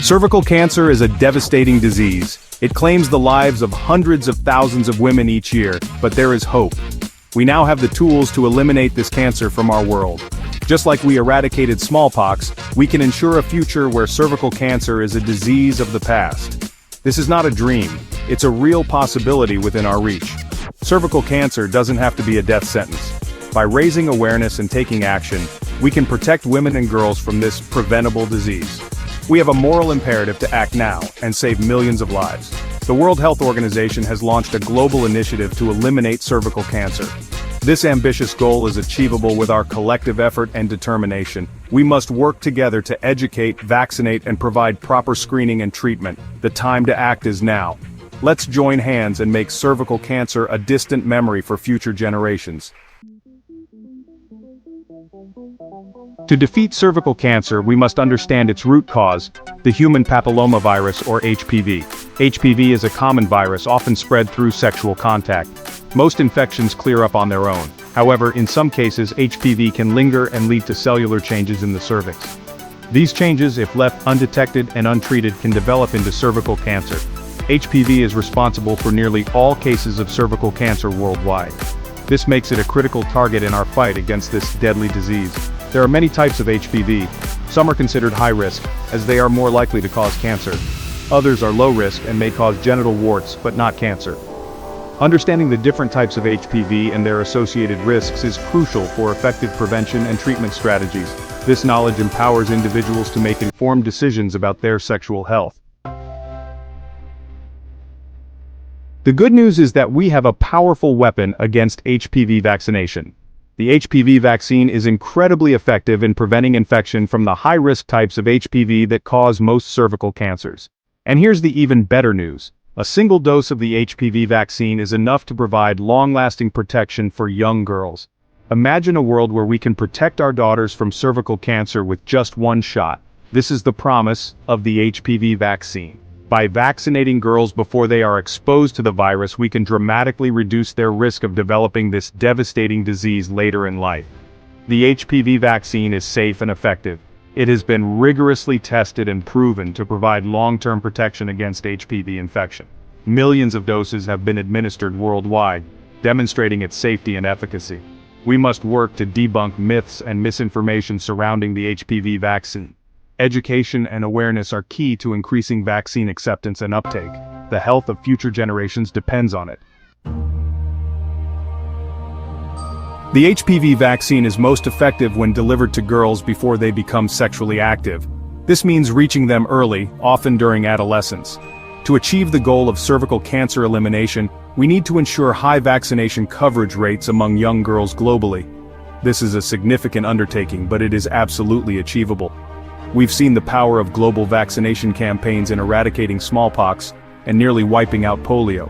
Cervical cancer is a devastating disease. It claims the lives of hundreds of thousands of women each year, but there is hope. We now have the tools to eliminate this cancer from our world. Just like we eradicated smallpox, we can ensure a future where cervical cancer is a disease of the past. This is not a dream, it's a real possibility within our reach. Cervical cancer doesn't have to be a death sentence. By raising awareness and taking action, we can protect women and girls from this preventable disease. We have a moral imperative to act now and save millions of lives. The World Health Organization has launched a global initiative to eliminate cervical cancer. This ambitious goal is achievable with our collective effort and determination. We must work together to educate, vaccinate, and provide proper screening and treatment. The time to act is now. Let's join hands and make cervical cancer a distant memory for future generations. To defeat cervical cancer, we must understand its root cause, the human papillomavirus or HPV. HPV is a common virus often spread through sexual contact. Most infections clear up on their own. However, in some cases, HPV can linger and lead to cellular changes in the cervix. These changes, if left undetected and untreated, can develop into cervical cancer. HPV is responsible for nearly all cases of cervical cancer worldwide. This makes it a critical target in our fight against this deadly disease. There are many types of HPV. Some are considered high risk, as they are more likely to cause cancer. Others are low risk and may cause genital warts, but not cancer. Understanding the different types of HPV and their associated risks is crucial for effective prevention and treatment strategies. This knowledge empowers individuals to make informed decisions about their sexual health. The good news is that we have a powerful weapon against HPV vaccination. The HPV vaccine is incredibly effective in preventing infection from the high-risk types of HPV that cause most cervical cancers. And here's the even better news. A single dose of the HPV vaccine is enough to provide long-lasting protection for young girls. Imagine a world where we can protect our daughters from cervical cancer with just one shot. This is the promise of the HPV vaccine. By vaccinating girls before they are exposed to the virus, we can dramatically reduce their risk of developing this devastating disease later in life. The HPV vaccine is safe and effective. It has been rigorously tested and proven to provide long-term protection against HPV infection. Millions of doses have been administered worldwide, demonstrating its safety and efficacy. We must work to debunk myths and misinformation surrounding the HPV vaccine. Education and awareness are key to increasing vaccine acceptance and uptake. The health of future generations depends on it. The HPV vaccine is most effective when delivered to girls before they become sexually active. This means reaching them early, often during adolescence. To achieve the goal of cervical cancer elimination, we need to ensure high vaccination coverage rates among young girls globally. This is a significant undertaking, but it is absolutely achievable. We've seen the power of global vaccination campaigns in eradicating smallpox and nearly wiping out polio.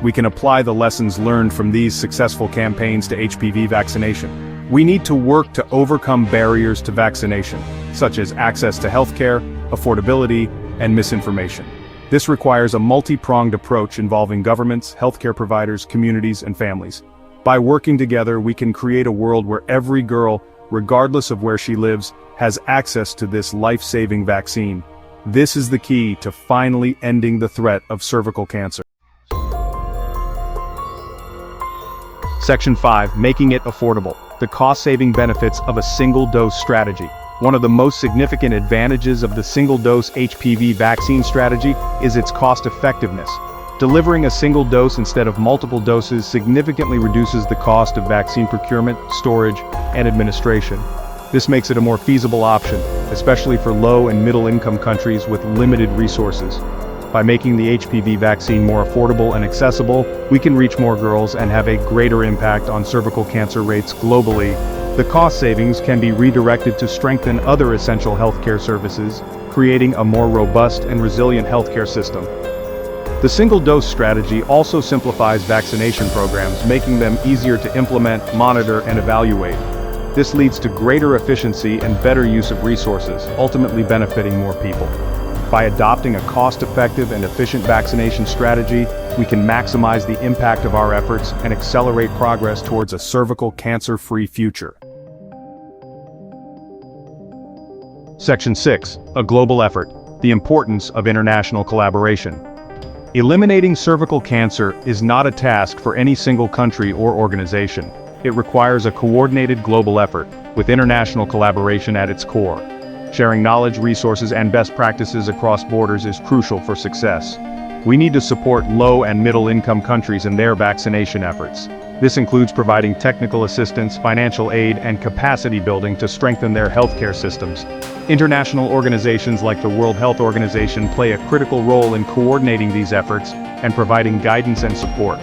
We can apply the lessons learned from these successful campaigns to HPV vaccination. We need to work to overcome barriers to vaccination, such as access to healthcare, affordability, and misinformation. This requires a multi-pronged approach involving governments, healthcare providers, communities, and families. By working together, we can create a world where every girl, regardless of where she lives, has access to this life-saving vaccine. This is the key to finally ending the threat of cervical cancer. Section 5. Making it affordable. The cost-saving benefits of a single-dose strategy. One of the most significant advantages of the single-dose HPV vaccine strategy is its cost-effectiveness. Delivering a single dose instead of multiple doses significantly reduces the cost of vaccine procurement, storage, and administration. This makes it a more feasible option, especially for low and middle-income countries with limited resources. By making the HPV vaccine more affordable and accessible, we can reach more girls and have a greater impact on cervical cancer rates globally. The cost savings can be redirected to strengthen other essential healthcare services, creating a more robust and resilient healthcare system. The single-dose strategy also simplifies vaccination programs, making them easier to implement, monitor, and evaluate. This leads to greater efficiency and better use of resources, ultimately benefiting more people. By adopting a cost-effective and efficient vaccination strategy, we can maximize the impact of our efforts and accelerate progress towards a cervical cancer-free future. Section 6. A global effort. The importance of international collaboration. Eliminating cervical cancer is not a task for any single country or organization. It requires a coordinated global effort, with international collaboration at its core. Sharing knowledge, resources, and best practices across borders is crucial for success. We need to support low- and middle-income countries in their vaccination efforts. This includes providing technical assistance, financial aid, and capacity building to strengthen their healthcare systems. International organizations like the World Health Organization play a critical role in coordinating these efforts and providing guidance and support.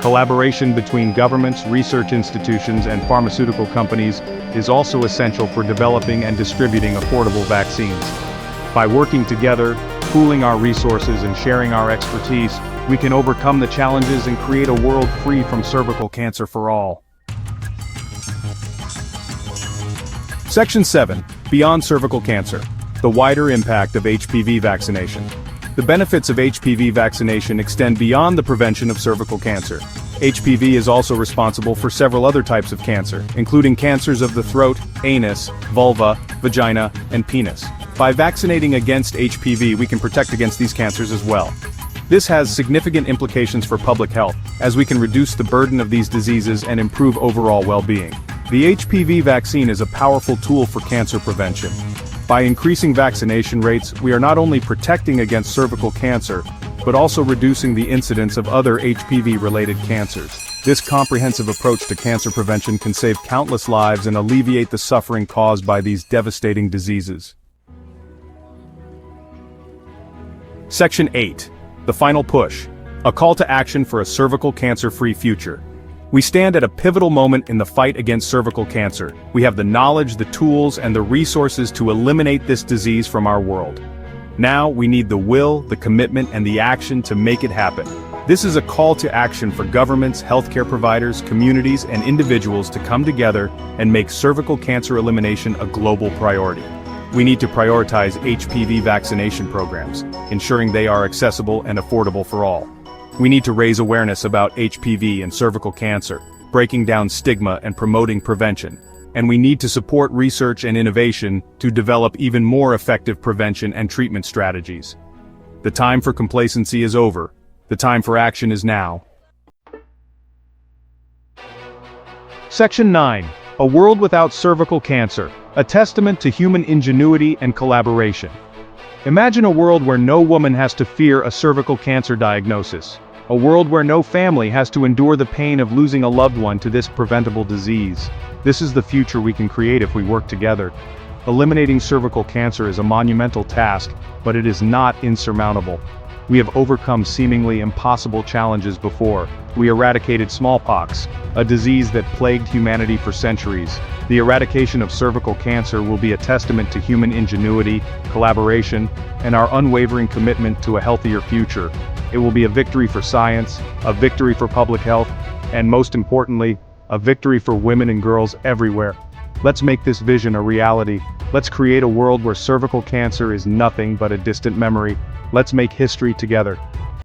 Collaboration between governments, research institutions, and pharmaceutical companies is also essential for developing and distributing affordable vaccines. By working together, pooling our resources, and sharing our expertise, we can overcome the challenges and create a world free from cervical cancer for all. Section 7. Beyond cervical cancer. The wider impact of HPV vaccination. The benefits of HPV vaccination extend beyond the prevention of cervical cancer. HPV is also responsible for several other types of cancer, including cancers of the throat, anus, vulva, vagina, and penis. By vaccinating against HPV, we can protect against these cancers as well. This has significant implications for public health, as we can reduce the burden of these diseases and improve overall well-being. The HPV vaccine is a powerful tool for cancer prevention. By increasing vaccination rates, we are not only protecting against cervical cancer, but also reducing the incidence of other HPV-related cancers. This comprehensive approach to cancer prevention can save countless lives and alleviate the suffering caused by these devastating diseases. Section 8. The final push. A call to action for a cervical cancer-free future. We stand at a pivotal moment in the fight against cervical cancer. We have the knowledge, the tools, and the resources to eliminate this disease from our world. Now, we need the will, the commitment, and the action to make it happen. This is a call to action for governments, healthcare providers, communities, and individuals to come together and make cervical cancer elimination a global priority. We need to prioritize HPV vaccination programs, ensuring they are accessible and affordable for all. We need to raise awareness about HPV and cervical cancer, breaking down stigma and promoting prevention. And we need to support research and innovation to develop even more effective prevention and treatment strategies. The time for complacency is over. The time for action is now. Section 9. A world without cervical cancer, a testament to human ingenuity and collaboration. Imagine a world where no woman has to fear a cervical cancer diagnosis. A world where no family has to endure the pain of losing a loved one to this preventable disease. This is the future we can create if we work together. Eliminating cervical cancer is a monumental task, but it is not insurmountable. We have overcome seemingly impossible challenges before. We eradicated smallpox, a disease that plagued humanity for centuries. The eradication of cervical cancer will be a testament to human ingenuity, collaboration, and our unwavering commitment to a healthier future. It will be a victory for science, a victory for public health, and most importantly, a victory for women and girls everywhere. Let's make this vision a reality. Let's create a world where cervical cancer is nothing but a distant memory. Let's make history together.